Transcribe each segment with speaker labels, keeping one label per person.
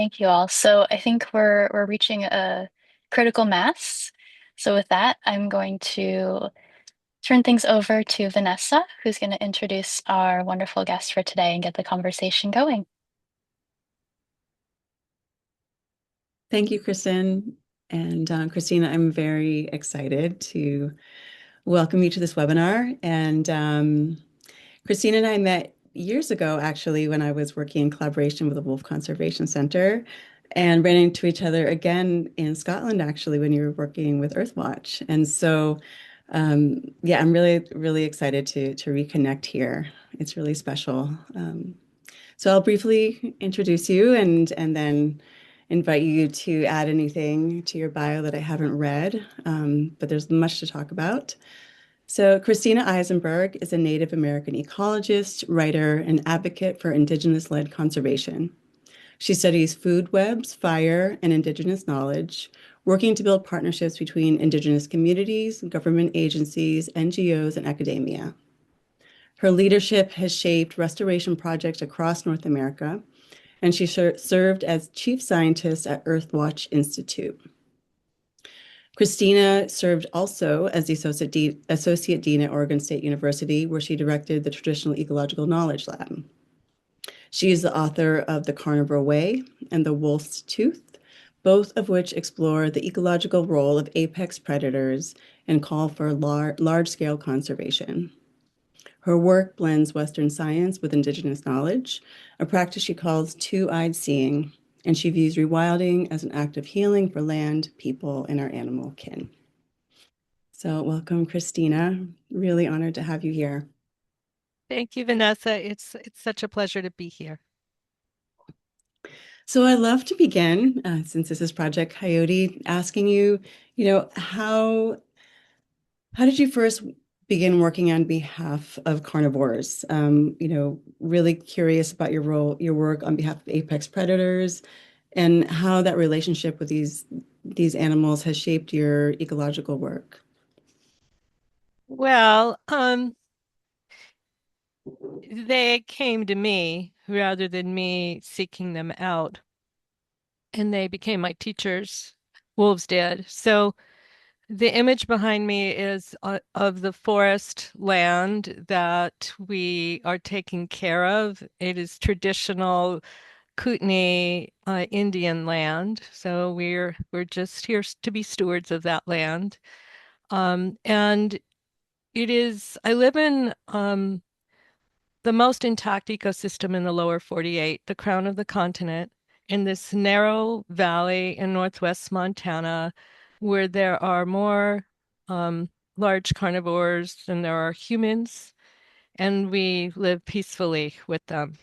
Speaker 1: Thank you all. So I think we're reaching a critical mass. So with that, I'm going to turn things over to Vanessa, who's going to introduce our wonderful guest for today and get the conversation going.
Speaker 2: Thank you, Kristen. And Christina, I'm very excited to welcome you to this webinar. And Christina and I met years ago, actually, when I was working in collaboration with the Wolf Conservation Center and ran into each other again in Scotland, actually, when you were working with Earthwatch. And so, yeah, I'm really, really excited to reconnect here. It's really special. So I'll briefly introduce you and then invite you to add anything to your bio that I haven't read, but there's much to talk about. So Cristina Eisenberg is a Native American ecologist, writer, and advocate for Indigenous-led conservation. She studies food webs, fire, and Indigenous knowledge, working to build partnerships between Indigenous communities, government agencies, NGOs, and academia. Her leadership has shaped restoration projects across North America, and she served as chief scientist at Earthwatch Institute. Cristina served also as the associate dean at Oregon State University, where she directed the Traditional Ecological Knowledge Lab. She is the author of The Carnivore Way and The Wolf's Tooth, both of which explore the ecological role of apex predators and call for large-scale conservation. Her work blends Western science with Indigenous knowledge, a practice she calls two-eyed seeing, and she views rewilding as an act of healing for land, people, and our animal kin. So welcome, Christina. Really honored to have you here.
Speaker 3: Thank you, Vanessa. It's such a pleasure to be here.
Speaker 2: So I'd love to begin, since this is Project Coyote, asking you, how did you first begin working on behalf of carnivores? Really curious about your work on behalf of apex predators and how that relationship with these animals has shaped your ecological work.
Speaker 3: Well, they came to me rather than me seeking them out, and they became my teachers. Wolves did. So the image behind me is of the forest land that we are taking care of. It is traditional Kootenai Indian land, so we're just here to be stewards of that land. And I live in the most intact ecosystem in the lower 48, the crown of the continent, in this narrow valley in northwest Montana, where there are more large carnivores than there are humans, and we live peacefully with them.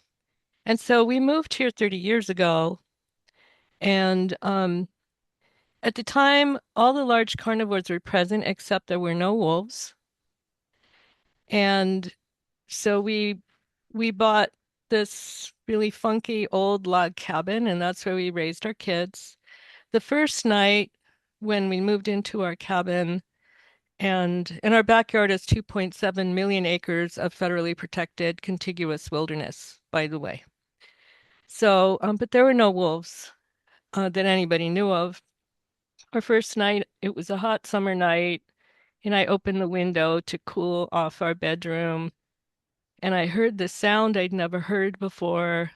Speaker 3: And so we moved here 30 years ago, and at the time, all the large carnivores were present, except there were no wolves. And so we bought this really funky old log cabin, and that's where we raised our kids. The first night when we moved into our cabin, and in our backyard is 2.7 million acres of federally protected contiguous wilderness, by the way. So, but there were no wolves that anybody knew of. Our first night, it was a hot summer night, and I opened the window to cool off our bedroom, and I heard this sound I'd never heard before,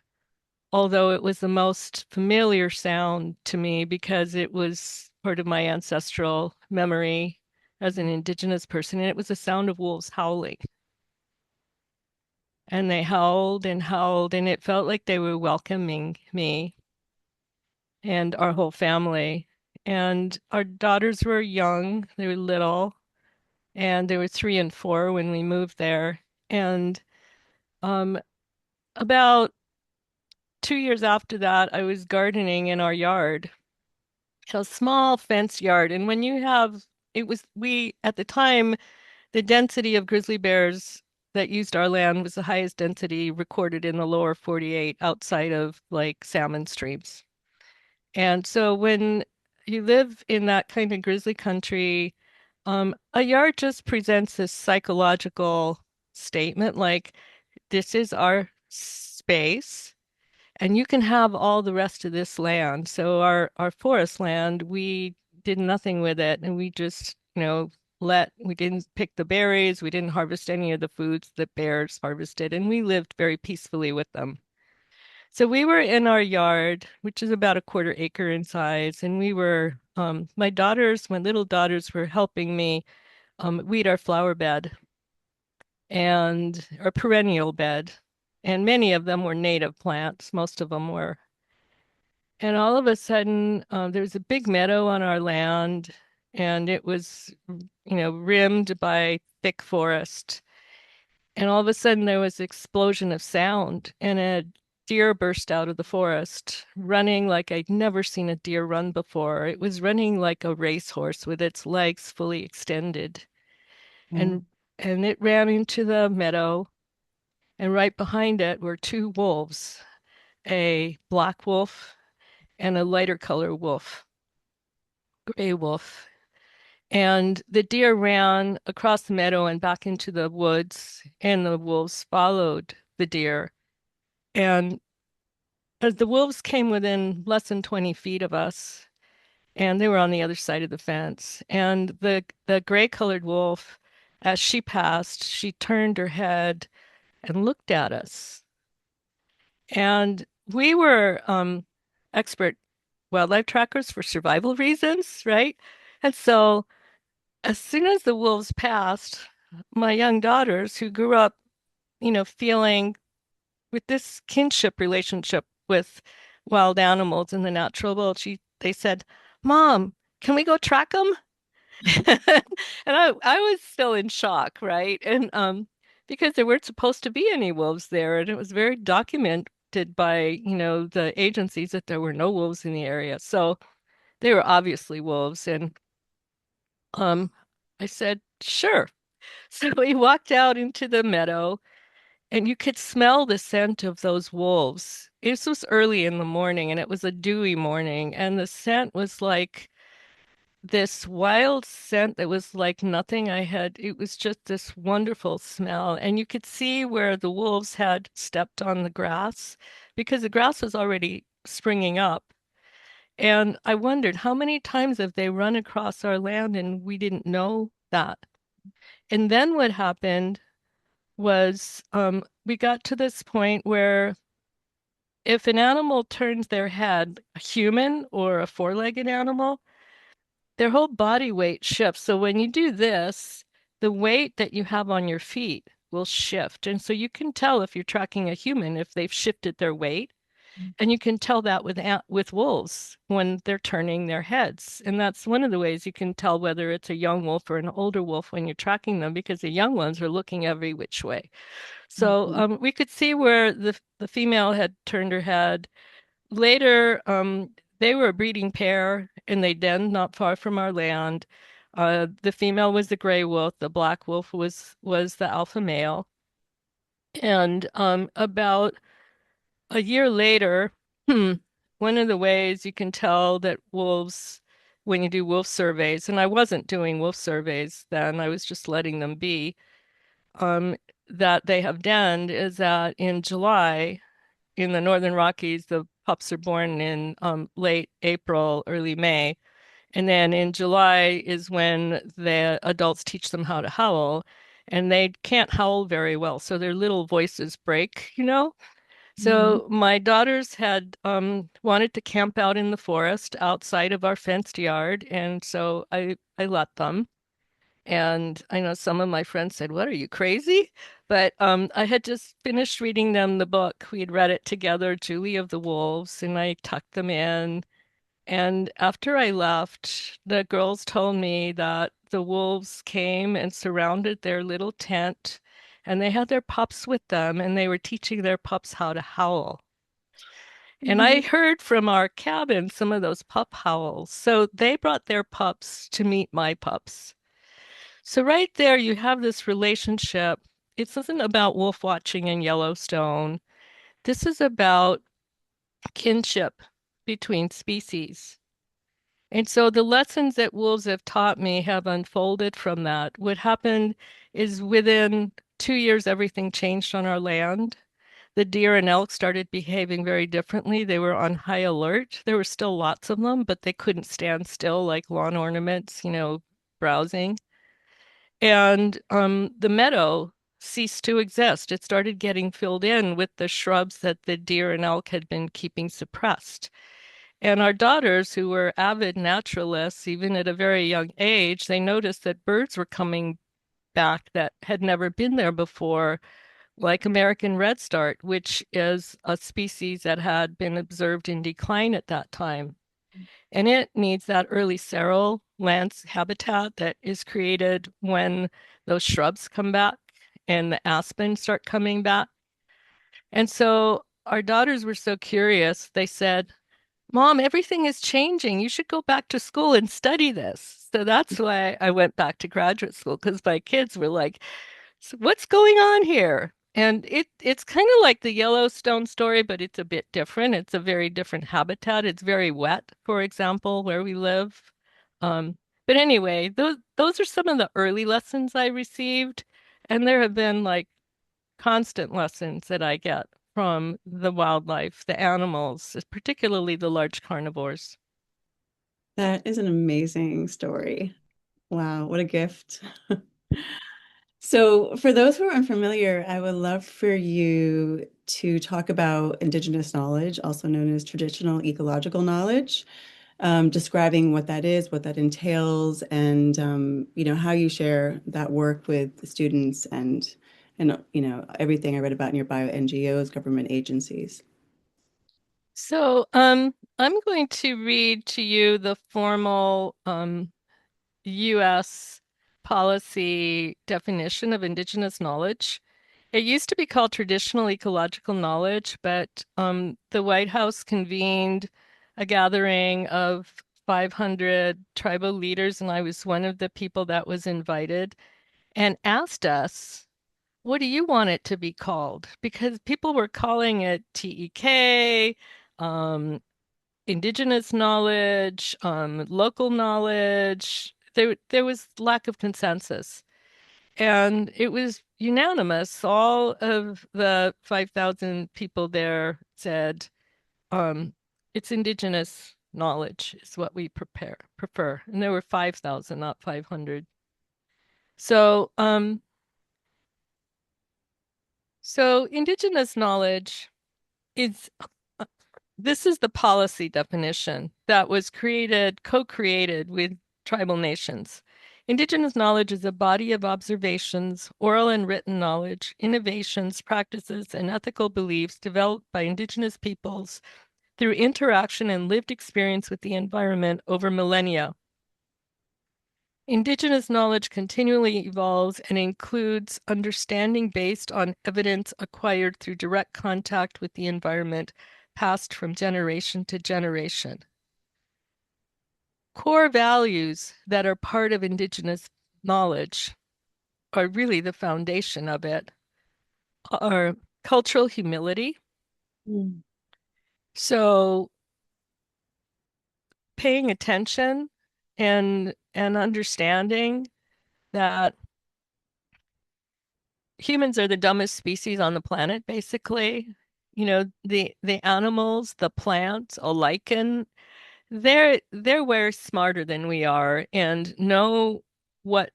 Speaker 3: although it was the most familiar sound to me because it was part of my ancestral memory as an Indigenous person, and it was the sound of wolves howling. And they howled, and it felt like they were welcoming me and our whole family. And our daughters were young, they were little, and they were 3 and 4 when we moved there. And um, about 2 years after that, I was gardening in our yard, a small fence yard. And when you have, it was, we, at the time, the density of grizzly bears that used our land was the highest density recorded in the lower 48 outside of like salmon streams. And so when you live in that kind of grizzly country, a yard just presents this psychological statement like, this is our space. and you can have all the rest of this land. So our forest land, we did nothing with it, and we just, we didn't pick the berries, we didn't harvest any of the foods that bears harvested, and we lived very peacefully with them. So we were in our yard, which is about a quarter acre in size, and we were, my little daughters were helping me weed our flower bed and our perennial bed. And many of them were native plants, most of them were. And all of a sudden, there was a big meadow on our land, and it was, rimmed by thick forest. And all of a sudden, there was an explosion of sound, and a deer burst out of the forest, running like I'd never seen a deer run before. It was running like a racehorse with its legs fully extended.
Speaker 2: Wow.
Speaker 3: And and it ran into the meadow, and right behind it were two wolves, a black wolf and a lighter color wolf, gray wolf. And the deer ran across the meadow and back into the woods, and the wolves followed the deer. And as the wolves came within less than 20 feet of us, and they were on the other side of the fence, and the gray colored wolf, as she passed, she turned her head and looked at us. And we were expert wildlife trackers for survival reasons, right? And so as soon as the wolves passed, my young daughters, who grew up, feeling with this kinship relationship with wild animals in the natural world, they said, "Mom, can we go track them?" And I was still in shock, right? And because there weren't supposed to be any wolves there, and it was very documented by, the agencies that there were no wolves in the area. So they were obviously wolves. And um I said, "Sure." So we walked out into the meadow, and you could smell the scent of those wolves. This was early in the morning, and it was a dewy morning, and the scent was like this wild scent that was like nothing I had. It was just this wonderful smell. And you could see where the wolves had stepped on the grass because the grass was already springing up. And I wondered how many times have they run across our land and we didn't know that. And then what happened was we got to this point where if an animal turns their head, a human or a four-legged animal, their whole body weight shifts. So when you do this, the weight that you have on your feet will shift. And so you can tell if you're tracking a human if they've shifted their weight. And you can tell that with wolves when they're turning their heads. And that's one of the ways you can tell whether it's a young wolf or an older wolf when you're tracking them, because the young ones are looking every which way. So
Speaker 2: Mhm.
Speaker 3: we could see where the female had turned her head. Later, they were a breeding pair and they denned not far from our land. The female was the gray wolf, the black wolf was the alpha male. And about a year later, one of the ways you can tell that wolves, when you do wolf surveys, and I wasn't doing wolf surveys then, I was just letting them be, um, that they have denned is that in July, in the Northern Rockies, the pups are born in late April, early May. And then in July is when the adults teach them how to howl. And they can't howl very well, so their little voices break.
Speaker 2: Mhm.
Speaker 3: So my daughters had wanted to camp out in the forest outside of our fenced yard, and so I let them. And I know some of my friends said, "What, are you crazy?" But I had just finished reading them the book. We had read it together, Julie of the Wolves, and I tucked them in. And after I left, the girls told me that the wolves came and surrounded their little tent, and they had their pups with them, and they were teaching their pups how to howl. And I
Speaker 2: Mhm.
Speaker 3: heard from our cabin some of those pup howls. So they brought their pups to meet my pups. So right there, you have this relationship. This isn't about wolf watching in Yellowstone. This is about kinship between species. And so the lessons that wolves have taught me have unfolded from that. What happened is within 2 years, everything changed on our land. the deer and elk started behaving very differently. They were on high alert. There were still lots of them, but they couldn't stand still like lawn ornaments, browsing. And the meadow ceased to exist. It started getting filled in with the shrubs that the deer and elk had been keeping suppressed. And our daughters, who were avid naturalists, even at a very young age, they noticed that birds were coming back that had never been there before, like American redstart, which is a species that had been observed in decline at that time. And it needs that early seral lance habitat that is created when those shrubs come back and the aspens start coming back. And so our daughters were so curious. They said, Mom, everything is changing. You should go back to school and study this. So that's why I went back to graduate school, because my kids were like, so what's going on here? And it's kind of like the Yellowstone story, but it's a bit different. It's a very different habitat. It's very wet, for example, where we live. But anyway, those are some of the early lessons I received, and there have been like constant lessons that I get from the wildlife, the animals, particularly the large carnivores.
Speaker 2: That is an amazing story. Wow, what a gift. So, for those who are unfamiliar, I would love for you to talk about Indigenous knowledge, also known as traditional ecological knowledge, describing what that is, what that entails, and how you share that work with the students and everything I read about in your bio, NGOs, government agencies.
Speaker 3: So, I'm going to read to you the formal U.S. policy definition of Indigenous knowledge. It used to be called Traditional Ecological Knowledge, but the White House convened a gathering of 500 tribal leaders, and I was one of the people that was invited, and asked us, what do you want it to be called? Because people were calling it TEK, um, indigenous knowledge, local knowledge. There was lack of consensus. And it was unanimous. All of the 5,000 people there said, um, it's indigenous knowledge is what we prefer. And there were 5,000, not 500. So, so indigenous knowledge is this is the policy definition that was co-created with tribal nations. Indigenous knowledge is a body of observations, oral and written knowledge, innovations, practices, and ethical beliefs developed by Indigenous peoples through interaction and lived experience with the environment over millennia. Indigenous knowledge continually evolves and includes understanding based on evidence acquired through direct contact with the environment, passed from generation to generation. Core values that are part of Indigenous knowledge are really the foundation of it, are cultural humility.
Speaker 2: Mm.
Speaker 3: So paying attention and understanding that humans are the dumbest species on the planet, basically. The animals, the plants, a lichen, they're way smarter than we are and know what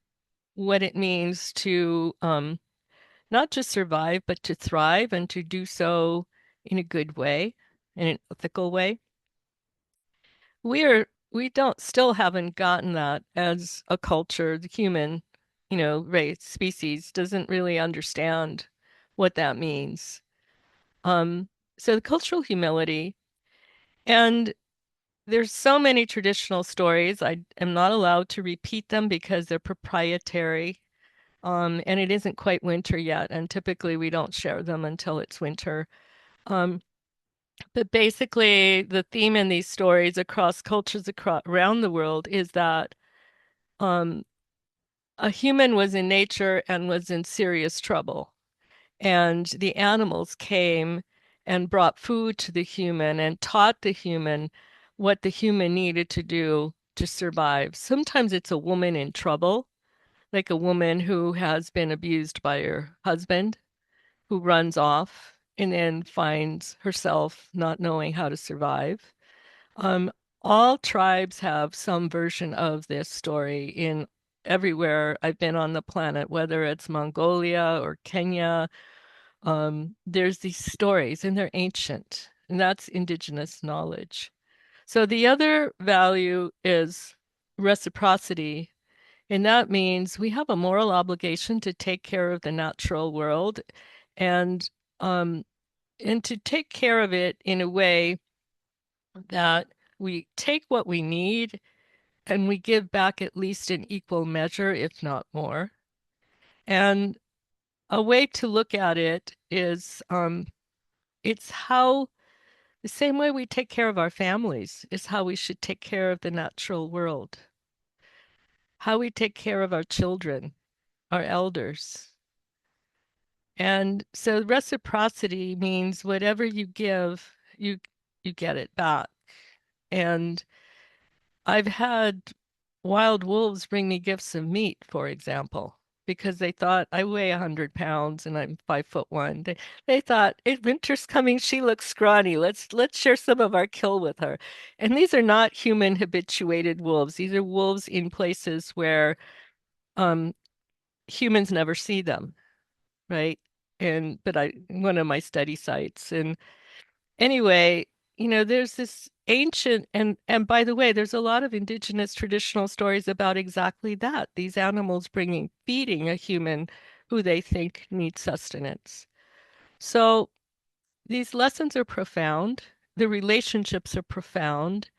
Speaker 3: it means to not just survive, but to thrive and to do so in a good way, in an ethical way. We don't still haven't gotten that as a culture. The human, race, species doesn't really understand what that means. Um, so the cultural humility, and there's so many traditional stories. I am not allowed to repeat them because they're proprietary. And it isn't quite winter yet, and typically we don't share them until it's winter. Um, but basically, the theme in these stories across cultures around the world is that um, a human was in nature and was in serious trouble. And the animals came and brought food to the human and taught the human what the human needed to do to survive. Sometimes it's a woman in trouble, like a woman who has been abused by her husband, who runs off and then finds herself not knowing how to survive. Um, all tribes have some version of this story in everywhere I've been on the planet, whether it's Mongolia or Kenya. There's these stories, and they're ancient, and that's indigenous knowledge. So the other value is reciprocity, and that means we have a moral obligation to take care of the natural world and um, and to take care of it in a way that we take what we need and we give back at least in equal measure, if not more. And a way to look at it is it's how the same way we take care of our families is how we should take care of the natural world, how we take care of our children, our elders. And so reciprocity means whatever you give, you get it back. And I've had wild wolves bring me gifts of meat, for example, because they thought I weigh 100 pounds and I'm 5'1". They thought, hey, winter's coming, she looks scrawny. Let's share some of our kill with her. And these are not human habituated wolves. These are wolves in places where um, humans never see them, right? And but I one of my study sites. And anyway, there's this ancient and by the way, there's a lot of indigenous traditional stories about exactly that. These animals feeding a human who they think needs sustenance. So these lessons are profound. The relationships are profound.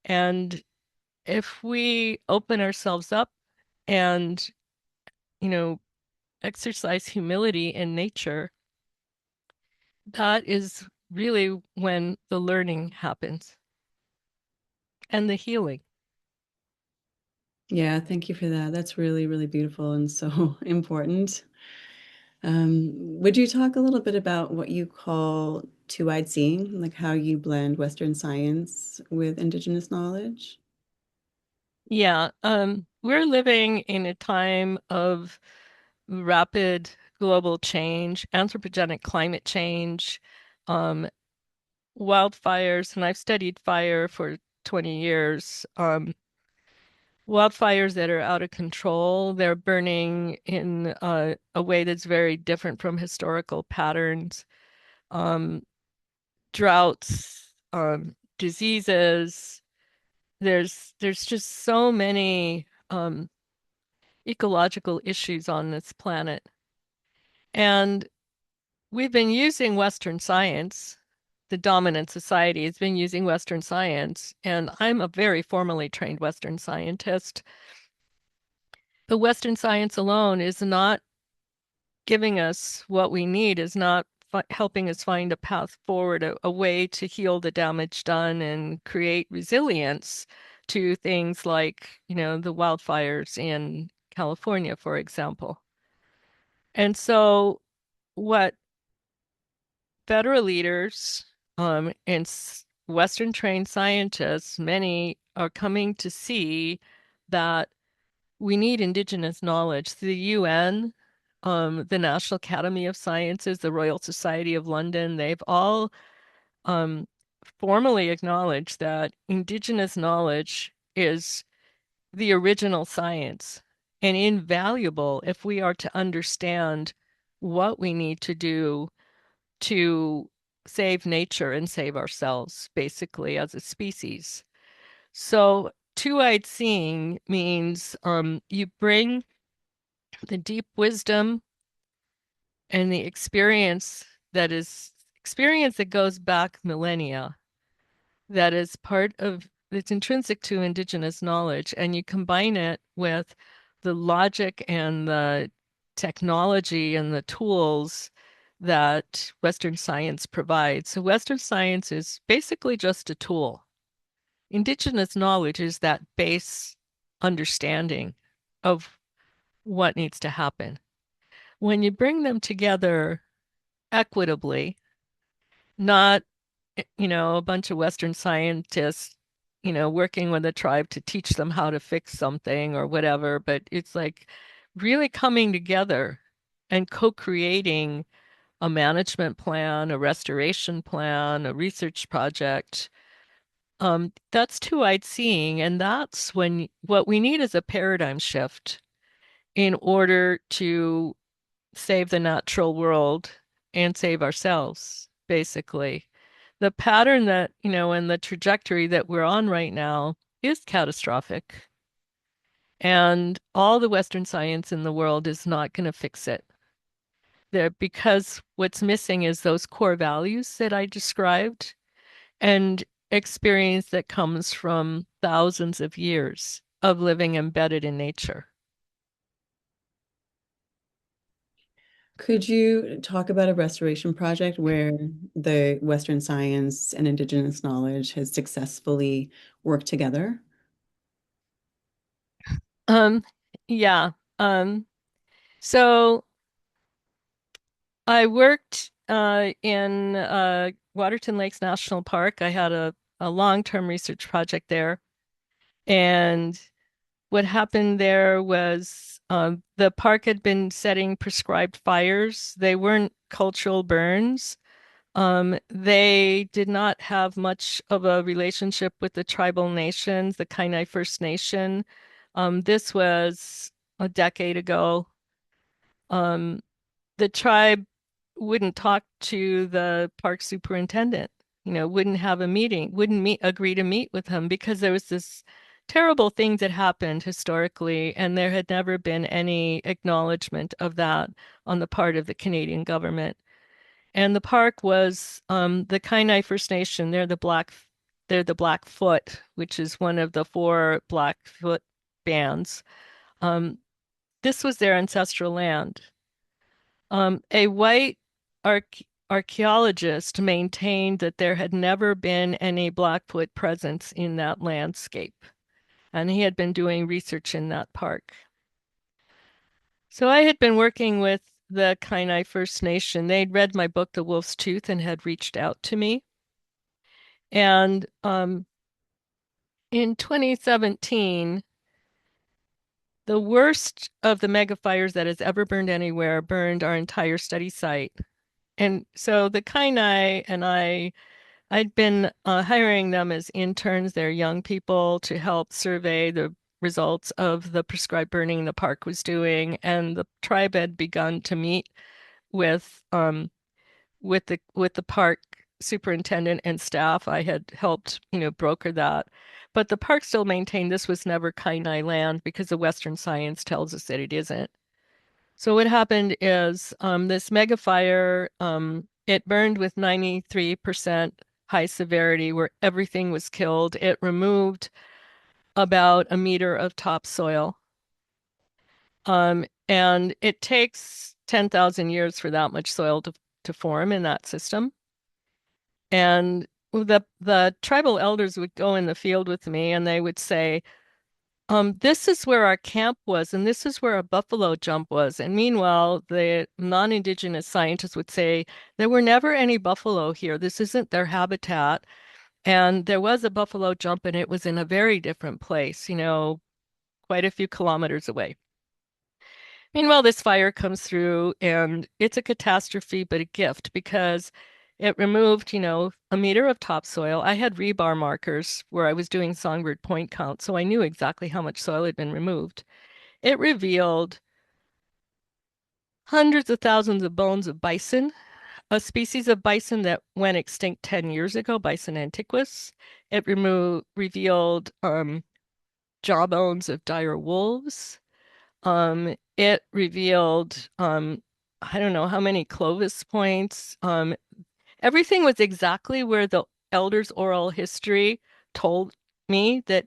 Speaker 3: And if we open ourselves up and, you know, exercise humility in nature, that is really when the learning happens and the healing.
Speaker 2: Yeah, thank you for that. That's really, really beautiful and so important. Would you talk a little bit about what you call two-eyed seeing, like how you blend Western science with Indigenous knowledge?
Speaker 3: Yeah, we're living in a time of rapid global change, anthropogenic climate change, um, wildfires, and I've studied fire for 20 years. Wildfires that are out of control, they're burning in a way that's very different from historical patterns. Um, Droughts, diseases. There's just so many ecological issues on this planet. And we've been using Western science. The dominant society has been using Western science, and I'm a very formally trained Western scientist. But Western science alone is not giving us what we need, is not helping us find a path forward, a way to heal the damage done and create resilience to things like, the wildfires in California, for example. And so what federal leaders and Western trained scientists, many are coming to see that we need indigenous knowledge. The UN, the National Academy of Sciences, the Royal Society of London, they've all um, formally acknowledged that indigenous knowledge is the original science and invaluable if we are to understand what we need to do to save nature and save ourselves, basically, as a species. So, two-eyed seeing means you bring the deep wisdom and the experience that goes back millennia, that is part of it's intrinsic to indigenous knowledge, and you combine it with the logic and the technology and the tools that Western science provides. So Western science is basically just a tool. Indigenous knowledge is that base understanding of what needs to happen. When you bring them together equitably, not, a bunch of Western scientists, working with a tribe to teach them how to fix something or whatever, but it's like really coming together and co-creating a management plan, a restoration plan, a research project. That's too wide seeing, and that's when what we need is a paradigm shift in order to save the natural world and save ourselves, basically. The pattern that, and the trajectory that we're on right now is catastrophic. And all the Western science in the world is not going to fix it. There, because what's missing is those core values that I described and experience that comes from thousands of years of living embedded in nature.
Speaker 2: Could you talk about a restoration project where the Western science and Indigenous knowledge has successfully worked together?
Speaker 3: Um, yeah. So I worked in Waterton Lakes National Park. I had a long-term research project there. And what happened there was the park had been setting prescribed fires. They weren't cultural burns. They did not have much of a relationship with the tribal nations, the Kainai First Nation. This was a decade ago. Um, the tribe wouldn't talk to the park superintendent, wouldn't have a meeting, wouldn't agree to meet with him because there was this terrible thing that happened historically, and there had never been any acknowledgement of that on the part of the Canadian government. And the park was the Kainai First Nation. They're the Blackfoot, which is one of the four Blackfoot bands. Um, this was their ancestral land. A white archaeologist maintained that there had never been any Blackfoot presence in that landscape, and he had been doing research in that park. So I had been working with the Kainai First Nation. They'd read my book, The Wolf's Tooth, and had reached out to me. And in 2017, the worst of the mega fires that has ever burned anywhere burned our entire study site. And so the Kainai and I'd been hiring them as interns. They're young people to help survey the results of the prescribed burning the park was doing, and the tribe had begun to meet with the park superintendent and staff. I had helped, broker that. But the park still maintained this was never Kainai land because the Western science tells us that it isn't. So what happened is this mega fire, it burned with 93% high severity where everything was killed. It removed about a meter of topsoil. And it takes 10,000 years for that much soil to form in that system. And the tribal elders would go in the field with me and they would say, this is where our camp was, and this is where a buffalo jump was. And meanwhile, the non-Indigenous scientists would say, there were never any buffalo here. This isn't their habitat. And there was a buffalo jump, and it was in a very different place, quite a few kilometers away. Meanwhile, this fire comes through, and it's a catastrophe, but a gift because it removed, a meter of topsoil. I had rebar markers where I was doing songbird point count, so I knew exactly how much soil had been removed. It revealed hundreds of thousands of bones of bison, a species of bison that went extinct 10 years ago, Bison antiquus. It revealed jawbones of dire wolves. It revealed I don't know how many Clovis points. Everything was exactly where the elders' oral history told me that,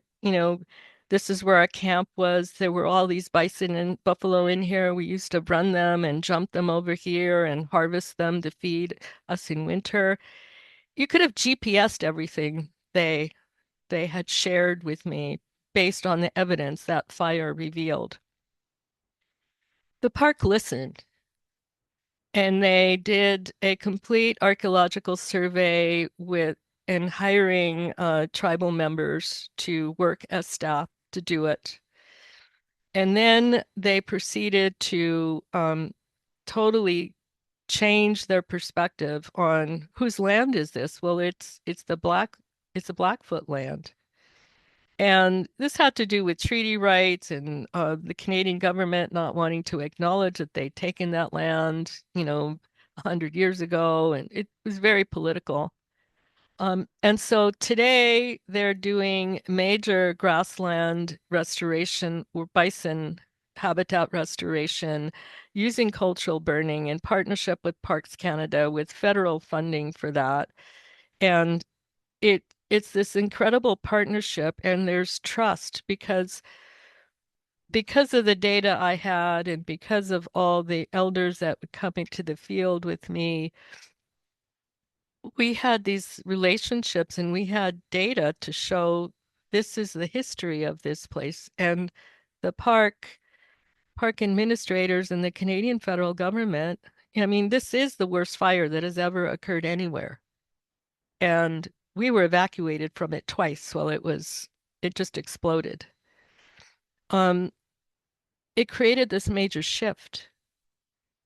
Speaker 3: this is where our camp was. There were all these bison and buffalo in here. We used to run them and jump them over here and harvest them to feed us in winter. You could have GPSed everything they had shared with me based on the evidence that fire revealed. The park listened and they did a complete archaeological survey with and hiring tribal members to work as staff to do it. And then they proceeded to totally change their perspective on whose land is this? Well, it's the Blackfoot land. And this had to do with treaty rights and the Canadian government not wanting to acknowledge that they'd taken that land, 100 years ago, and it was very political. And so today they're doing major grassland restoration or bison habitat restoration using cultural burning in partnership with Parks Canada with federal funding for that. And it's this incredible partnership, and there's trust because of the data I had and because of all the elders that would come into the field with me, we had these relationships and we had data to show this is the history of this place. And the park administrators and the Canadian federal government, I mean, this is the worst fire that has ever occurred anywhere. And we were evacuated from it twice while it just exploded. Um, it created this major shift.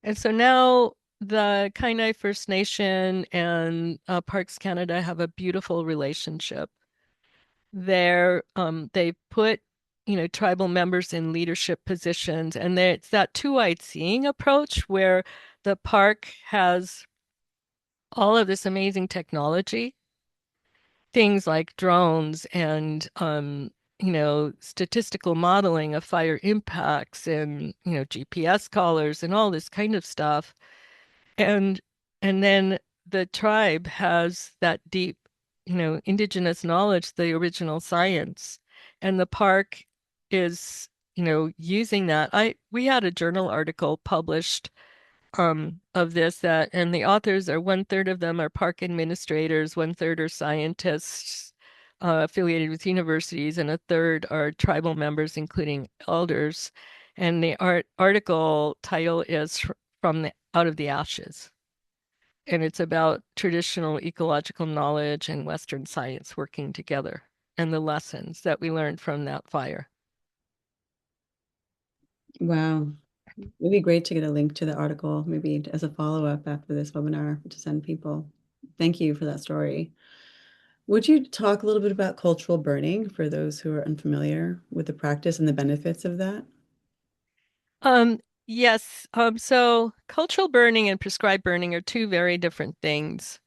Speaker 3: And so now the Kainai First Nation and Parks Canada have a beautiful relationship. They put, tribal members in leadership positions, and it's that two-eyed seeing approach where the park has all of this amazing technology, things like drones and statistical modeling of fire impacts and, GPS collars and all this kind of stuff. And and then the tribe has that deep, indigenous knowledge, the original science. And the park is, using that. We had a journal article published of this that and the authors are one-third of them are park administrators, one-third are scientists affiliated with universities, and a third are tribal members, including elders. And the article title is From the Out of the Ashes. And it's about traditional ecological knowledge and Western science working together and the lessons that we learned from that fire.
Speaker 2: Wow. It'd be great to get a link to the article, maybe as a follow-up after this webinar to send people. Thank you for that story. Would you talk a little bit about cultural burning for those who are unfamiliar with the practice and the benefits of that?
Speaker 3: Yes. So cultural burning and prescribed burning are two very different things.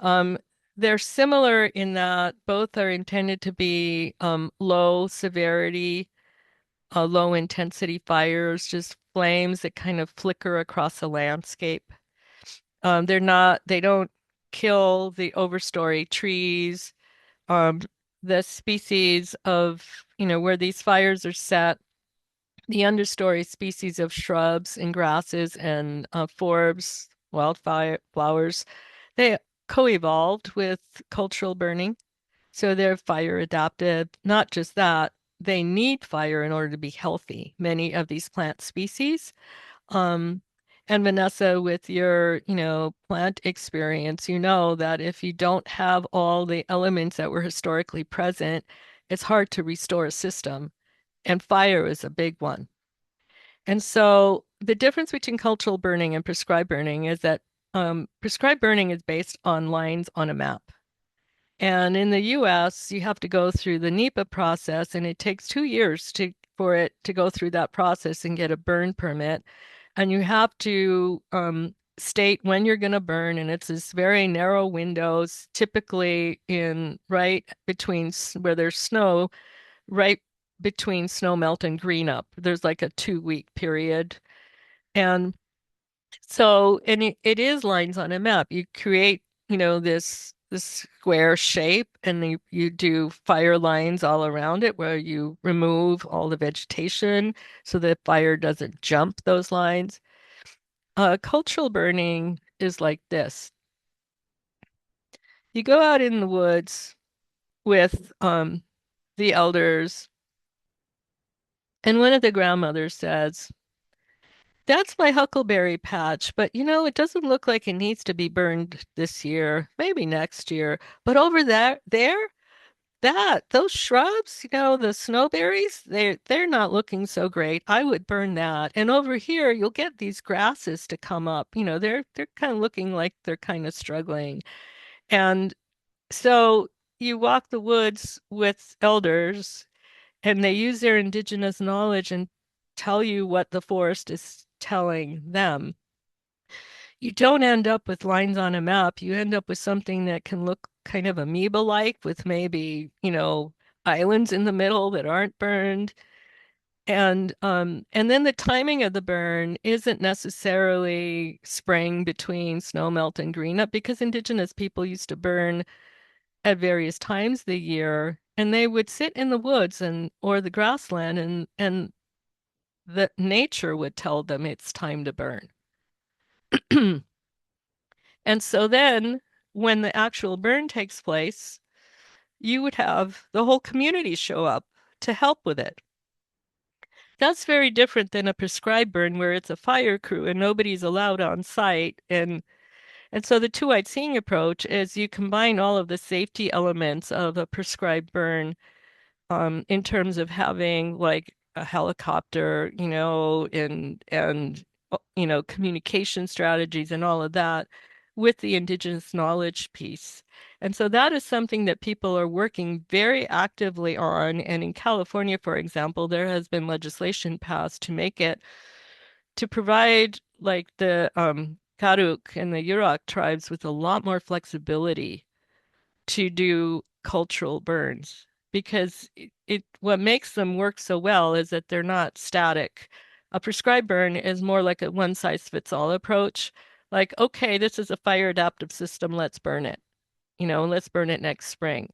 Speaker 3: Um, they're similar in that both are intended to be low severity, low intensity fires, just flames that kind of flicker across a landscape. They don't kill the overstory trees. Um, the species of, where these fires are set, the understory species of shrubs and grasses and forbs, wildfire flowers, they co-evolved with cultural burning. So they're fire adaptive. Not just that, they need fire in order to be healthy, many of these plant species. Um, and Vanessa, with your, plant experience, you know that if you don't have all the elements that were historically present, it's hard to restore a system. And fire is a big one. And so the difference between cultural burning and prescribed burning is that prescribed burning is based on lines on a map. And in the US, you have to go through the NEPA process, and it takes 2 years for it to go through that process and get a burn permit. And you have to state when you're going to burn, and it's this very narrow windows, typically in right between where there's snow, right between snow melt and green up. There's like a 2-week period. And so, and it is lines on a map. You create, this square shape, and you do fire lines all around it where you remove all the vegetation so that fire doesn't jump those lines. Cultural burning is like this. You go out in the woods with the elders, and one of the grandmothers says, "That's my huckleberry patch, but it doesn't look like it needs to be burned this year, maybe next year. But over there, those shrubs, the snowberries, they're not looking so great. I would burn that. And over here, you'll get these grasses to come up. They're kind of looking like they're kind of struggling. And so you walk the woods with elders, and they use their indigenous knowledge and tell you what the forest is telling them. You don't end up with lines on a map. You end up with something that can look kind of amoeba-like with maybe, islands in the middle that aren't burned. And then the timing of the burn isn't necessarily spring between snowmelt and green up because indigenous people used to burn at various times of the year, and they would sit in the woods and or the grassland, and the nature would tell them it's time to burn. And so then when the actual burn takes place, you would have the whole community show up to help with it. That's very different than a prescribed burn where it's a fire crew and nobody's allowed on site. And so the two-eyed seeing approach is you combine all of the safety elements of a prescribed burn in terms of having like a helicopter, and communication strategies and all of that with the indigenous knowledge piece. And so that is something that people are working very actively on. And in California, for example, there has been legislation passed to make it to provide like the Karuk and the Yurok tribes with a lot more flexibility to do cultural burns because what makes them work so well is that they're not static. A prescribed burn is more like a one size fits all approach. Like, okay, this is a fire adaptive system, let's burn it. Let's burn it next spring.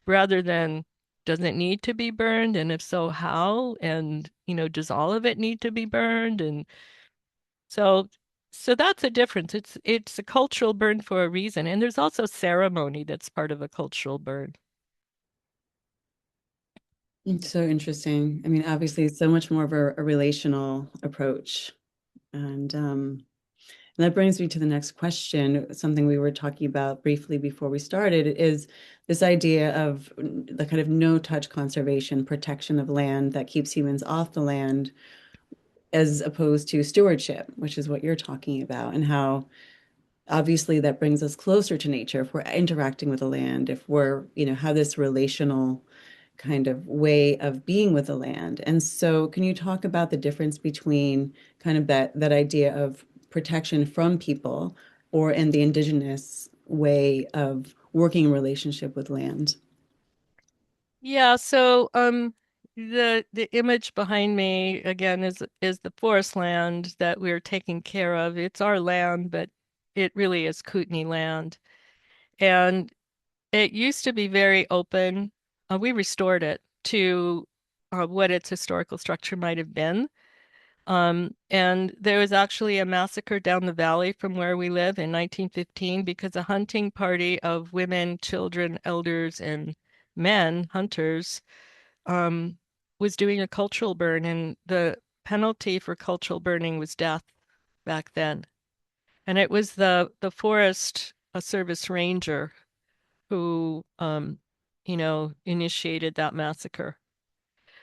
Speaker 3: Rather than does it need to be burned? And if so, how? And, does all of it need to be burned? And so so that's a difference. It's a cultural burn for a reason. And there's also ceremony that's part of a cultural burn.
Speaker 2: It's so interesting. I mean, obviously, it's so much more of a relational approach. And that brings me to the next question. Something we were talking about briefly before we started is this idea of the kind of no-touch conservation, protection of land that keeps humans off the land, as opposed to stewardship, which is what you're talking about, and how obviously that brings us closer to nature if we're interacting with the land, if we're, have this relational kind of way of being with the land. And so can you talk about the difference between kind of that idea of protection from people or in the indigenous way of working in relationship with land?
Speaker 3: Yeah, so the image behind me again is the forest land that we're taking care of. It's our land, but it really is Kootenai land. And it used to be very open. We restored it to what its historical structure might have been. And there was actually a massacre down the valley from where we live in 1915 because a hunting party of women, children, elders, and men, hunters, um, was doing a cultural burn, and the penalty for cultural burning was death back then. And it was the forest service ranger who, initiated that massacre.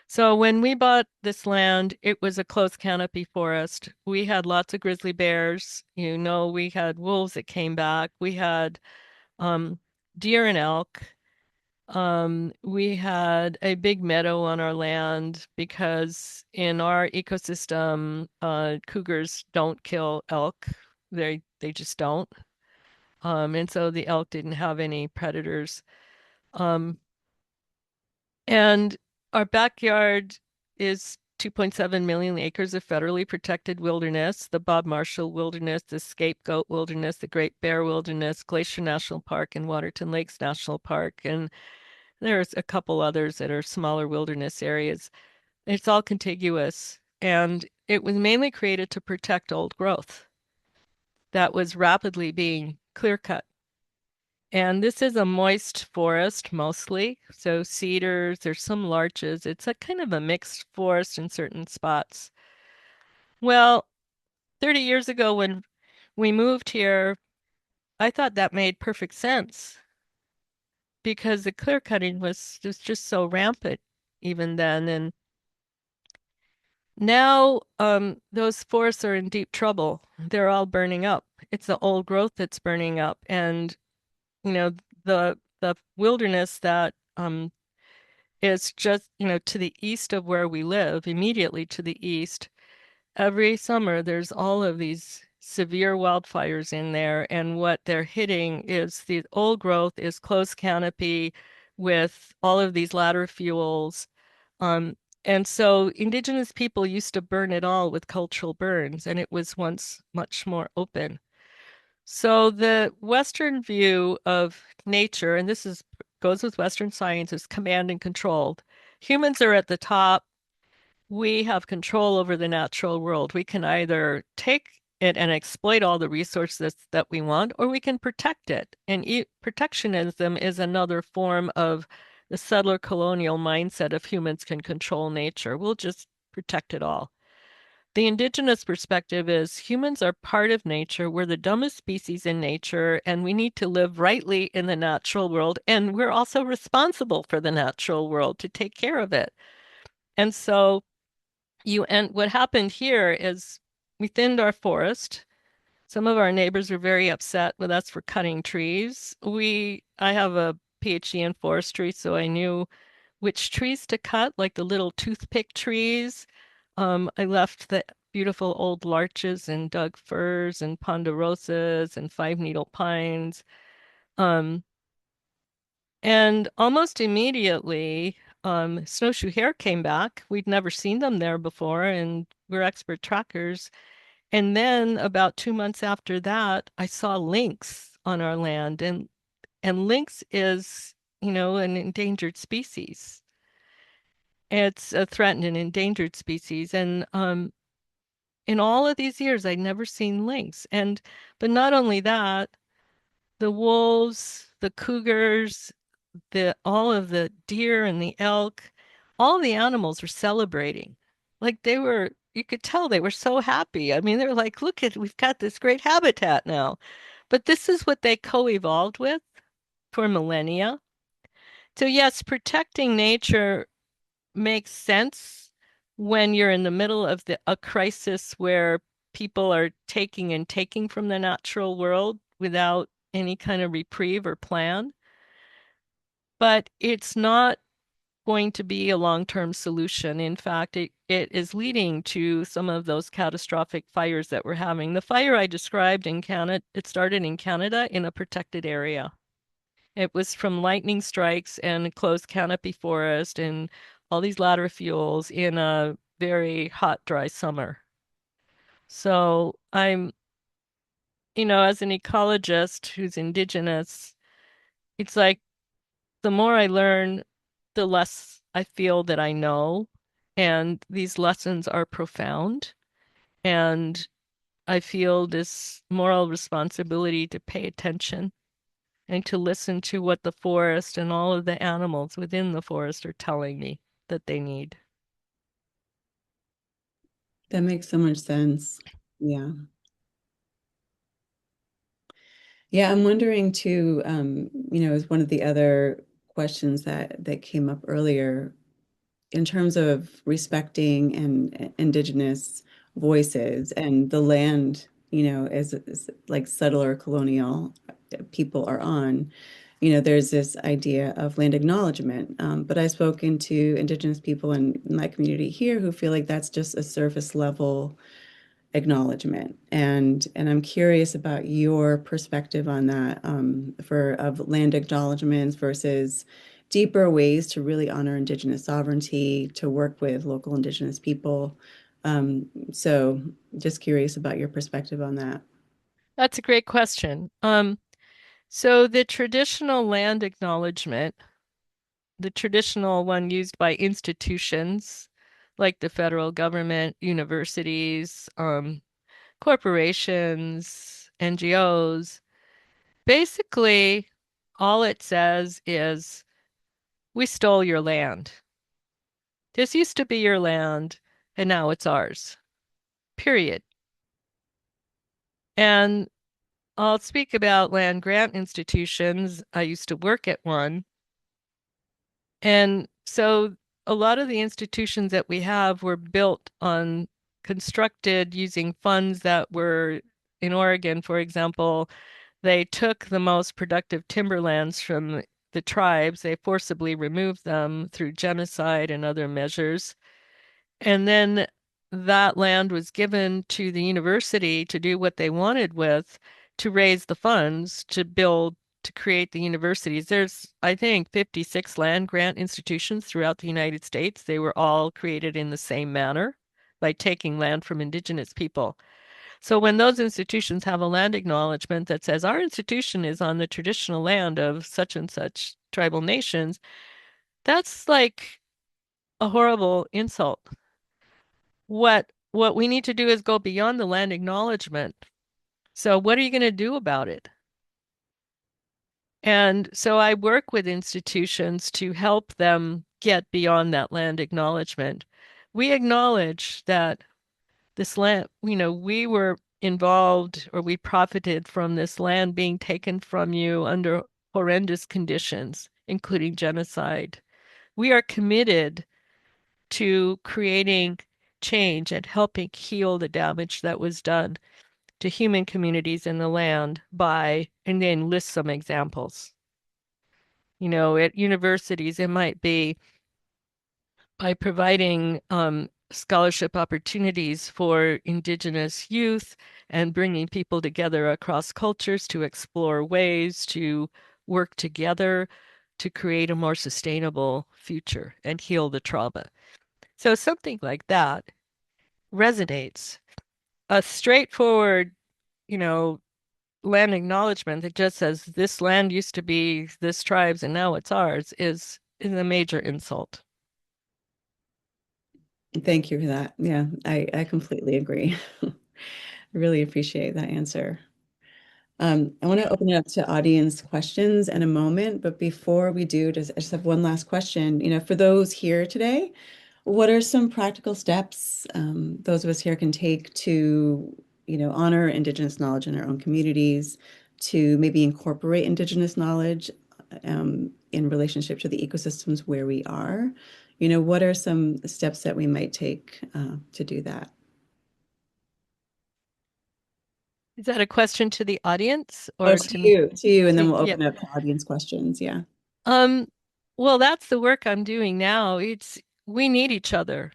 Speaker 3: So when we bought this land, it was a close canopy forest. We had lots of grizzly bears. We had wolves that came back. We had um, deer and elk. We had a big meadow on our land because in our ecosystem, cougars don't kill elk. They just don't. And so the elk didn't have any predators. Um, And our backyard is 2.7 million acres of federally protected wilderness, the Bob Marshall Wilderness, the Scapegoat Wilderness, the Great Bear Wilderness, Glacier National Park, and Waterton Lakes National Park. And there's a couple others that are smaller wilderness areas. It's all contiguous. And it was mainly created to protect old growth that was rapidly being clear cut. And this is a moist forest mostly. So cedars, there's some larches. It's a kind of a mixed forest in certain spots. Well, 30 years ago when we moved here, I thought that made perfect sense because the clear cutting was just so rampant even then. And now those forests are in deep trouble. They're all burning up. It's the old growth that's burning up. And, you know, the wilderness that is just, to the east of where we live, immediately to the east, every summer there's all of these severe wildfires in there, and what they're hitting is the old growth is close canopy with all of these ladder fuels. Um, and so indigenous people used to burn it all with cultural burns, and it was once much more open. So the Western view of nature, and this is goes with Western science, is command and controlled. Humans are at the top. We have control over the natural world. We can either take it and exploit all the resources that we want, or we can protect it. And protectionism is another form of the settler colonial mindset of humans can control nature. We'll just protect it all. The indigenous perspective is humans are part of nature. We're the dumbest species in nature, and we need to live rightly in the natural world. And we're also responsible for the natural world to take care of it. And so and what happened here is we thinned our forest. Some of our neighbors were very upset with us for cutting trees. I have a PhD in forestry, so I knew which trees to cut, like the little toothpick trees. I left the beautiful old larches and dug firs and ponderosas and five-needle pines. Um, and almost immediately, snowshoe hare came back. We'd never seen them there before, and we're expert trackers. And then about 2 months after that, I saw lynx on our land, and lynx is, an endangered species. It's a threatened and endangered species. And in all of these years, I'd never seen lynx. But not only that, the wolves, the cougars, all of the deer and the elk, all the animals were celebrating. Like you could tell they were so happy. I mean, they're like, look we've got this great habitat now. But this is what they co-evolved with for millennia. So yes, protecting nature makes sense when you're in the middle of a crisis where people are taking and taking from the natural world without any kind of reprieve or plan. But it's not going to be a long-term solution. In fact, it is leading to some of those catastrophic fires that we're having. The fire I described in Canada, it started in Canada in a protected area. It was from lightning strikes and closed canopy forest and all these ladder fuels in a very hot, dry summer. So as an ecologist who's indigenous, it's like the more I learn, the less I feel that I know. And these lessons are profound. And I feel this moral responsibility to pay attention and to listen to what the forest and all of the animals within the forest are telling me that they need.
Speaker 2: That makes so much sense. Yeah. Yeah, I'm wondering too, as one of the other questions that came up earlier, in terms of respecting and indigenous voices and the land, as like settler colonial people are on, there's this idea of land acknowledgement. But I've spoken to indigenous people in my community here who feel like that's just a surface level acknowledgement. And I'm curious about your perspective on that, of land acknowledgements versus deeper ways to really honor Indigenous sovereignty, to work with local Indigenous people. So just curious about your perspective on that.
Speaker 3: That's a great question. So the traditional land acknowledgement, the traditional one used by institutions like the federal government, universities, corporations, NGOs, basically all it says is, we stole your land. This used to be your land, and now it's ours. Period. And I'll speak about land grant institutions. I used to work at one. And so a lot of the institutions that we have were built on constructed using funds that were in Oregon, for example. They took the most productive timberlands from the tribes, they forcibly removed them through genocide and other measures. And then that land was given to the university to do what they wanted with, to raise the funds to build, to create the universities. There's, I think, 56 land grant institutions throughout the United States. They were all created in the same manner by taking land from Indigenous people. So when those institutions have a land acknowledgement that says our institution is on the traditional land of such and such tribal nations, that's like a horrible insult. What we need to do is go beyond the land acknowledgement. So what are you going to do about it? And so I work with institutions to help them get beyond that land acknowledgement. We acknowledge that this land, we were involved or we profited from this land being taken from you under horrendous conditions, including genocide. We are committed to creating change and helping heal the damage that was done to human communities in the land by, and then list some examples. At universities, it might be by providing scholarship opportunities for Indigenous youth and bringing people together across cultures to explore ways to work together to create a more sustainable future and heal the trauma. So something like that resonates. A straightforward, you know, land acknowledgement that just says this land used to be this tribe's and now it's ours is a major insult.
Speaker 2: Thank you for that. Yeah, I completely agree. I really appreciate that answer. I want to open it up to audience questions in a moment, but before we do, I just have one last question. For those here today, what are some practical steps those of us here can take to, honor Indigenous knowledge in our own communities, to maybe incorporate Indigenous knowledge in relationship to the ecosystems where we are? What are some steps that we might take to do that?
Speaker 3: Is that a question to the audience
Speaker 2: Oh,
Speaker 3: or
Speaker 2: to you, and then we'll
Speaker 3: yeah.
Speaker 2: open up to audience questions. Yeah.
Speaker 3: Um, well, that's the work I'm doing now. It's we need each other.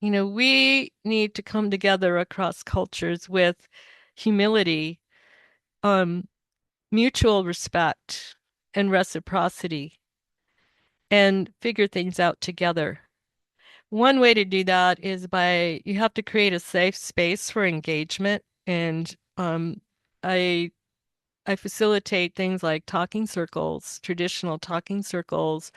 Speaker 3: We need to come together across cultures with humility, um, mutual respect, and reciprocity, and figure things out together. One way to do that is by you have to create a safe space for engagement, and I I facilitate things like talking circles, traditional talking circles,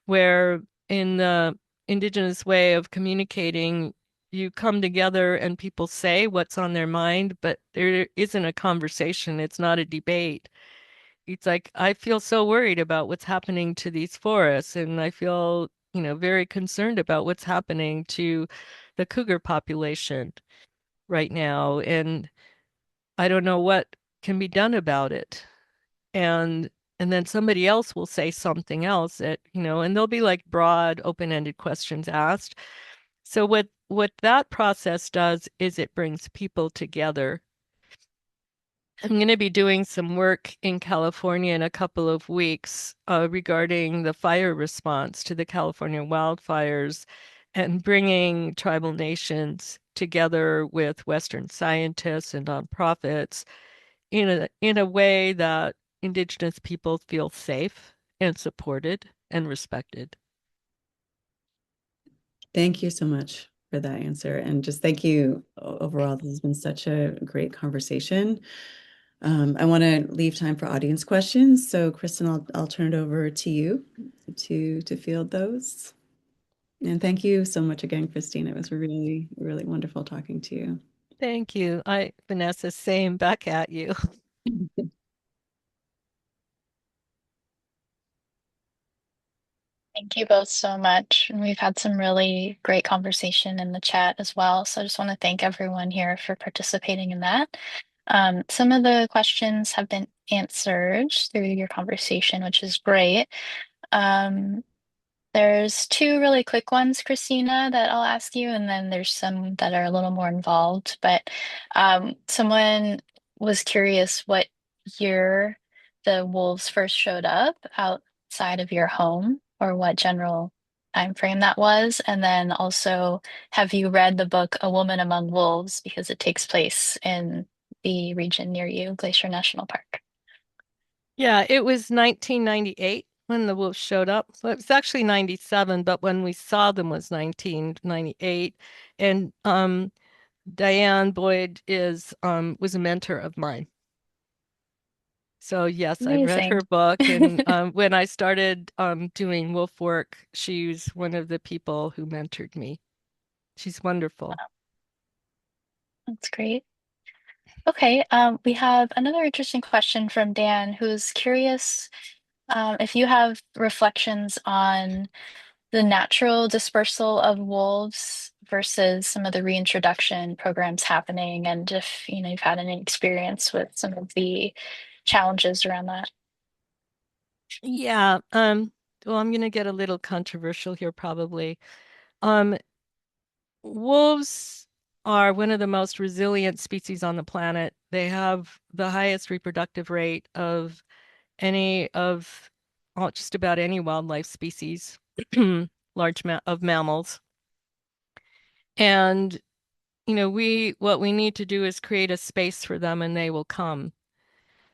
Speaker 3: where in the Indigenous way of communicating, you come together and people say what's on their mind, but there isn't a conversation. It's not a debate. It's like, I feel so worried about what's happening to these forests, and I feel, very concerned about what's happening to the cougar population right now. And I don't know what can be done about it. And and then somebody else will say something else that, and there'll be like broad, open-ended questions asked. So what that process does is it brings people together. I'm going to be doing some work in California in a couple of weeks regarding the fire response to the California wildfires and bringing tribal nations together with Western scientists and nonprofits in a way that Indigenous people feel safe and supported and respected.
Speaker 2: Thank you so much for that answer. And just thank you overall. This has been such a great conversation. I want to leave time for audience questions. So, Kristen, I'll turn it over to you to field those. And thank you so much again, Christine. It was really, really wonderful talking to you.
Speaker 3: Thank you. Vanessa, same back at you.
Speaker 1: Thank you both so much. And we've had some really great conversation in the chat as well. So I just want to thank everyone here for participating in that. Some of the questions have been answered through your conversation, which is great. Um, There's two really quick ones, Christina, that I'll ask you, and then there's some that are a little more involved. But someone was curious what year the wolves first showed up outside of your home, or what general time frame that was. And then also, have you read the book A Woman Among Wolves? Because it takes place in the region near you, Glacier National Park.
Speaker 3: Yeah, it was 1998 when the wolves showed up. Well, it was actually 97, but when we saw them was 1998. And Diane Boyd is was a mentor of mine. So yes, I read
Speaker 1: Amazing.
Speaker 3: her book, and when I started doing wolf work, she was one of the people who mentored me. She's wonderful.
Speaker 1: That's great. Okay, we have another interesting question from Dan, who's curious if you have reflections on the natural dispersal of wolves versus some of the reintroduction programs happening, and if you've had any experience with some of the challenges around that.
Speaker 3: Yeah, well, I'm gonna get a little controversial here probably. Um, Wolves are one of the most resilient species on the planet. They have the highest reproductive rate of any of just about any wildlife species, large ma of mammals. And we what we need to do is create a space for them and they will come.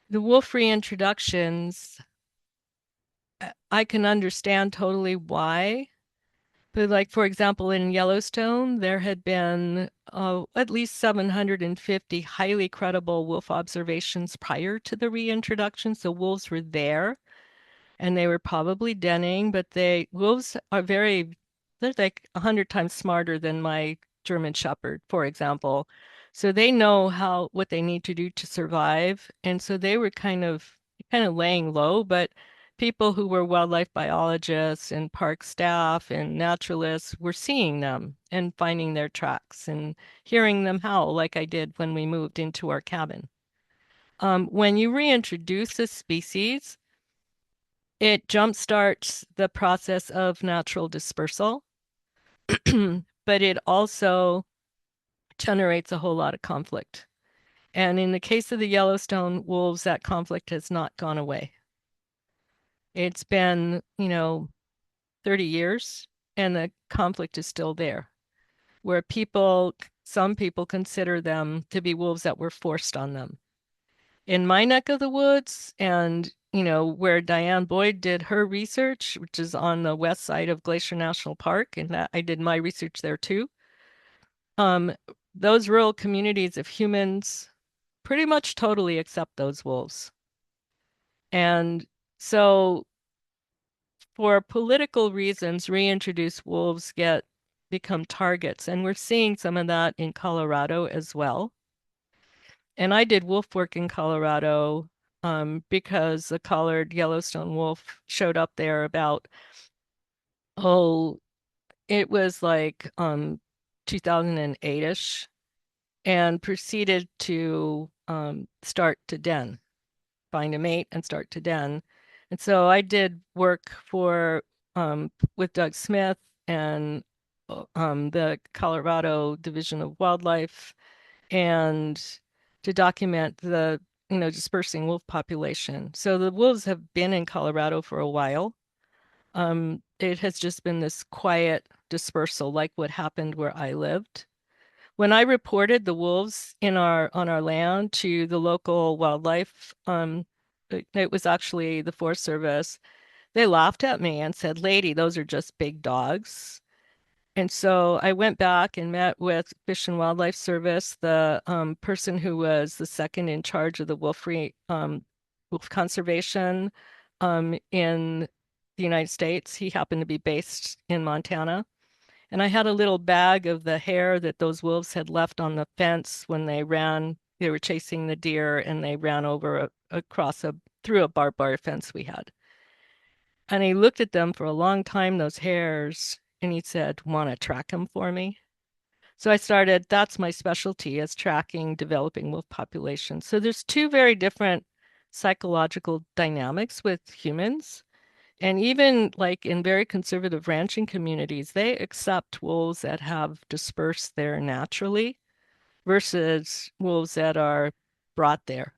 Speaker 3: The wolf reintroductions, I can understand totally why. But like for example, in Yellowstone, there had been at least 750 highly credible wolf observations prior to the reintroduction. So wolves were there and they were probably denning, but wolves are they're like 100 times smarter than my German Shepherd, for example. So they know what they need to do to survive. And so they were kind of laying low, but people who were wildlife biologists and park staff and naturalists were seeing them and finding their tracks and hearing them howl like I did when we moved into our cabin. When you reintroduce a species, it jumpstarts the process of natural dispersal, but it also generates a whole lot of conflict. And in the case of the Yellowstone wolves, that conflict has not gone away. It's been, 30 years, and the conflict is still there, where some people consider them to be wolves that were forced on them. In my neck of the woods, and where Diane Boyd did her research, which is on the west side of Glacier National Park, and that I did my research there too. Um, those rural communities of humans pretty much totally accept those wolves. And so for political reasons, reintroduced wolves become targets. And we're seeing some of that in Colorado as well. And I did wolf work in Colorado because the collared Yellowstone wolf showed up there oh, it was like 2008-ish and proceeded to start to den, find a mate and start to den. And so I did work with Doug Smith and the Colorado Division of Wildlife and to document the dispersing wolf population. So the wolves have been in Colorado for a while. It has just been this quiet dispersal, like what happened where I lived. When I reported the wolves on our land to the local wildlife, it was actually the Forest Service. They laughed at me and said, "Lady, those are just big dogs." And so I went back and met with Fish and Wildlife Service, the person who was the second in charge of the wolf conservation in the United States. He happened to be based in Montana. And I had a little bag of the hair that those wolves had left on the fence when they ran. They were chasing the deer and they ran through a barbed wire fence we had. And he looked at them for a long time, those hairs, and he said, "Want to track them for me?" So that's my specialty is tracking developing wolf populations. So there's two very different psychological dynamics with humans. And even like in very conservative ranching communities, they accept wolves that have dispersed there naturally versus wolves that are brought there.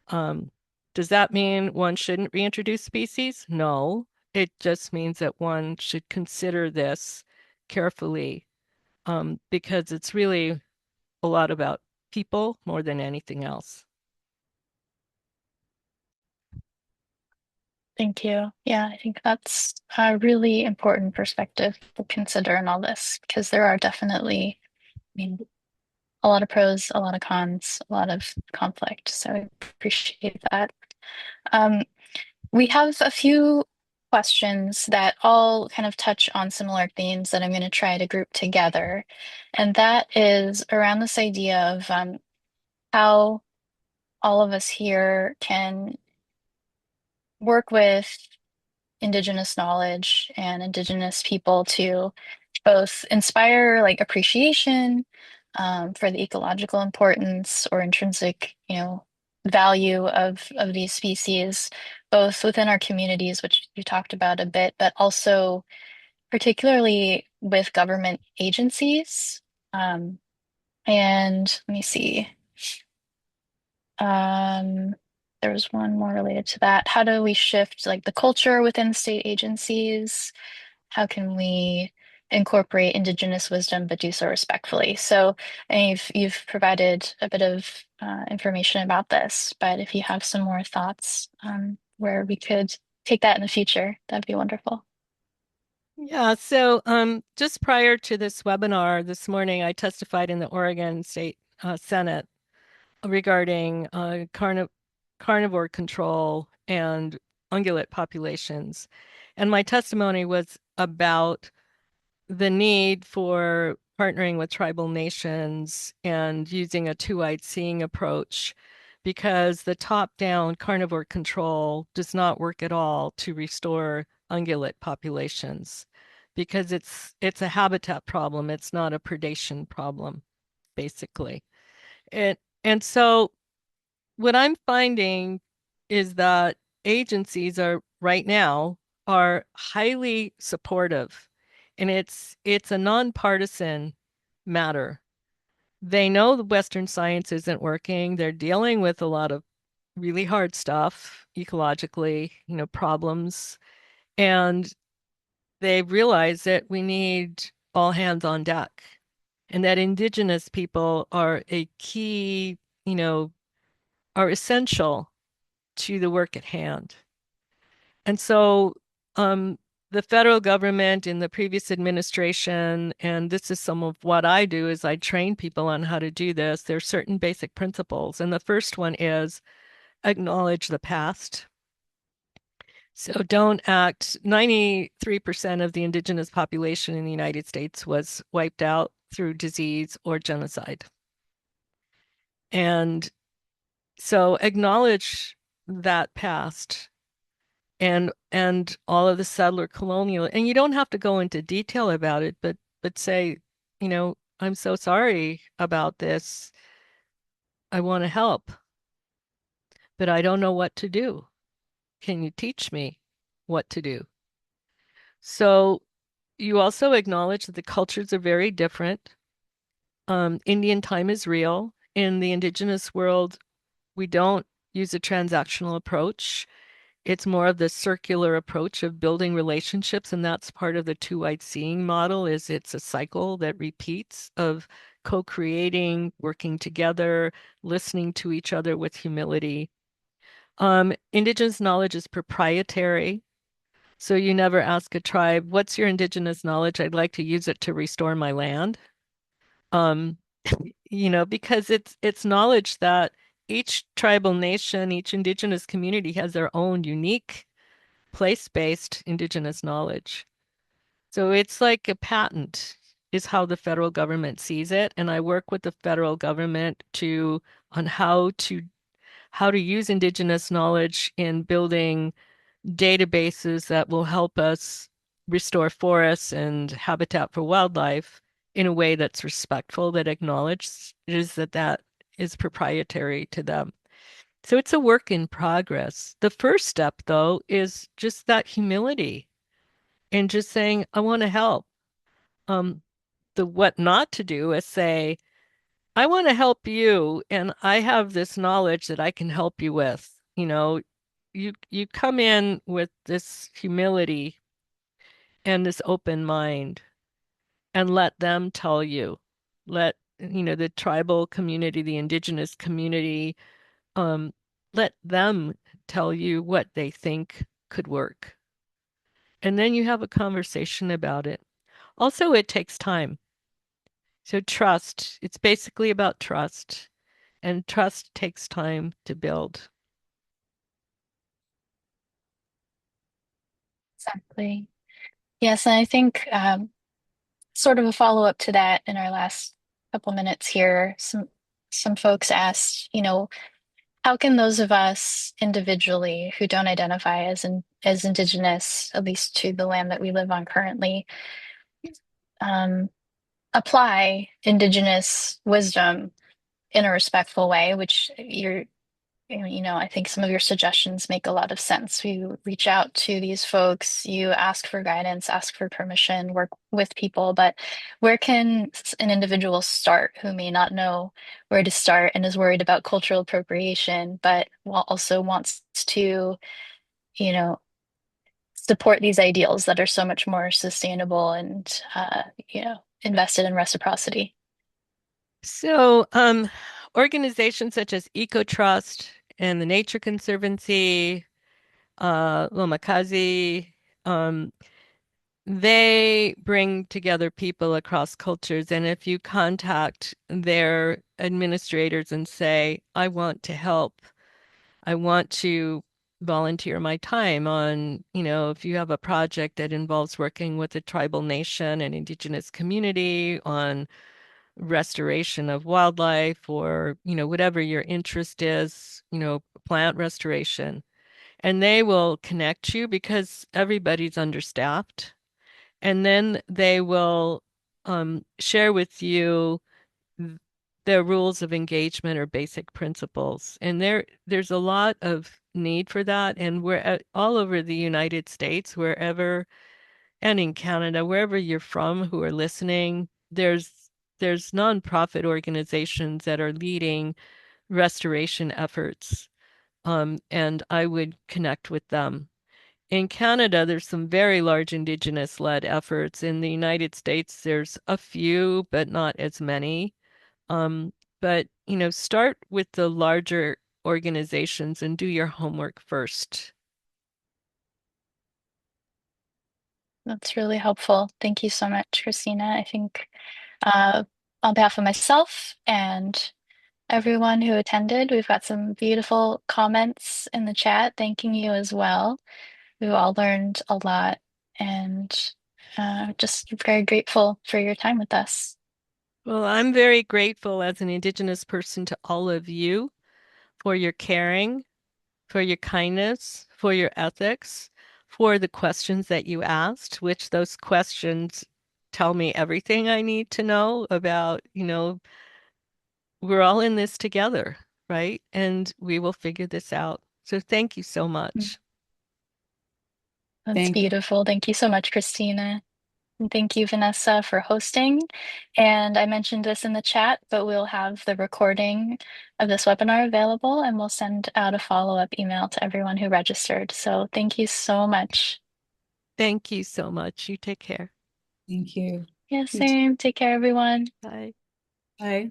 Speaker 3: Um, does that mean one shouldn't reintroduce species? No, it just means that one should consider this carefully, because it's really a lot about people more than anything else.
Speaker 1: Thank you. Yeah, I think that's a really important perspective to consider in all this because there are definitely, I mean, a lot of pros, a lot of cons, a lot of conflict. So I appreciate that. Um, we have a few questions that all kind of touch on similar themes that I'm going to try to group together. And that is around this idea of how all of us here can work with Indigenous knowledge and Indigenous people to both inspire like appreciation for the ecological importance or intrinsic, value of these species, both within our communities, which you talked about a bit, but also particularly with government agencies. Um, and let me see. Um, there was one more related to that. How do we shift like the culture within state agencies? How can we incorporate Indigenous wisdom but do so respectfully? So, and you've provided a bit of information about this, but if you have some more thoughts where we could take that in the future, that'd be wonderful.
Speaker 3: Yeah, so just prior to this webinar this morning, I testified in the Oregon State Senate regarding carnivore control and ungulate populations. And my testimony was about the need for partnering with tribal nations and using a two-eyed seeing approach because the top-down carnivore control does not work at all to restore ungulate populations because it's a habitat problem. It's not a predation problem, basically. And and so what I'm finding is that agencies are right now are highly supportive, and it's a nonpartisan matter. They know the Western science isn't working. They're dealing with a lot of really hard stuff ecologically, problems, and they realize that we need all hands on deck, and that Indigenous people are a key, are essential to the work at hand. And so the federal government in the previous administration, and this is some of what I do, is I train people on how to do this. There's certain basic principles. And the first one is acknowledge the past. So don't act, 93% of the indigenous population in the United States was wiped out through disease or genocide. And so acknowledge that past and all of the settler colonial, and you don't have to go into detail about it, but say, I'm so sorry about this. I want to help, but I don't know what to do. Can you teach me what to do? So you also acknowledge that the cultures are very different. Indian time is real. In the indigenous world, we don't use a transactional approach. It's more of the circular approach of building relationships, and that's part of the two-eyed seeing model. Is it's a cycle that repeats of co-creating, working together, listening to each other with humility. Indigenous knowledge is proprietary, so you never ask a tribe, "What's your indigenous knowledge? I'd like to use it to restore my land." Um, because it's knowledge that each tribal nation, each indigenous community has their own unique place-based indigenous knowledge. So it's like a patent is how the federal government sees it. And I work with the federal government on how to use indigenous knowledge in building databases that will help us restore forests and habitat for wildlife in a way that's respectful, that acknowledges that is proprietary to them. So it's a work in progress. The first step, though, is just that humility and just saying, I want to help. Um, the what not to do is say, I want to help you, and I have this knowledge that I can help you with. You come in with this humility and this open mind and let them tell you. Let, the tribal community, the indigenous community, um, let them tell you what they think could work. And then you have a conversation about it. Also, it takes time. So trust, it's basically about trust, and trust takes time to build.
Speaker 1: Exactly. Yes, and I think sort of a follow-up to that in our last couple minutes here, some folks asked, how can those of us individually who don't identify as Indigenous, at least to the land that we live on currently, um, apply Indigenous wisdom in a respectful way, which I think some of your suggestions make a lot of sense. You reach out to these folks, you ask for guidance, ask for permission, work with people, but where can an individual start who may not know where to start and is worried about cultural appropriation, but also wants to, you know, support these ideals that are so much more sustainable and, invested in reciprocity?
Speaker 3: So, organizations such as EcoTrust and the Nature Conservancy, Lomakazi, um, they bring together people across cultures. And if you contact their administrators and say, I want to help, I want to volunteer my time on, if you have a project that involves working with a tribal nation and indigenous community on restoration of wildlife or, whatever your interest is, plant restoration. And they will connect you because everybody's understaffed. And then they will share with you their rules of engagement or basic principles. And there's a lot of need for that. And we're all over the United States, wherever, and in Canada, wherever you're from who are listening, there's nonprofit organizations that are leading restoration efforts. And I would connect with them. In Canada, there's some very large Indigenous-led efforts. In the United States, there's a few, but not as many. Um, but, start with the larger organizations and do your homework first.
Speaker 1: That's really helpful. Thank you so much, Christina. I think uh, on behalf of myself and everyone who attended, we've got some beautiful comments in the chat thanking you as well. We've all learned a lot and just very grateful for your time with us.
Speaker 3: Well, I'm very grateful as an Indigenous person to all of you for your caring, for your kindness, for your ethics, for the questions that you asked, which those questions tell me everything I need to know about, we're all in this together, right? And we will figure this out. So thank you so
Speaker 1: Mm,
Speaker 3: much.
Speaker 1: That's
Speaker 2: Thank you.
Speaker 1: beautiful. Thank you so much, Christina. And thank you, Vanessa, for hosting. And I mentioned this in the chat, but we'll have the recording of this webinar available and we'll send out a follow-up email to everyone who registered. So thank you so much.
Speaker 3: Thank you so much. You take care.
Speaker 2: Thank you.
Speaker 1: Yeah,
Speaker 2: You too.
Speaker 1: same. Take care, everyone.
Speaker 3: Bye.
Speaker 2: Bye.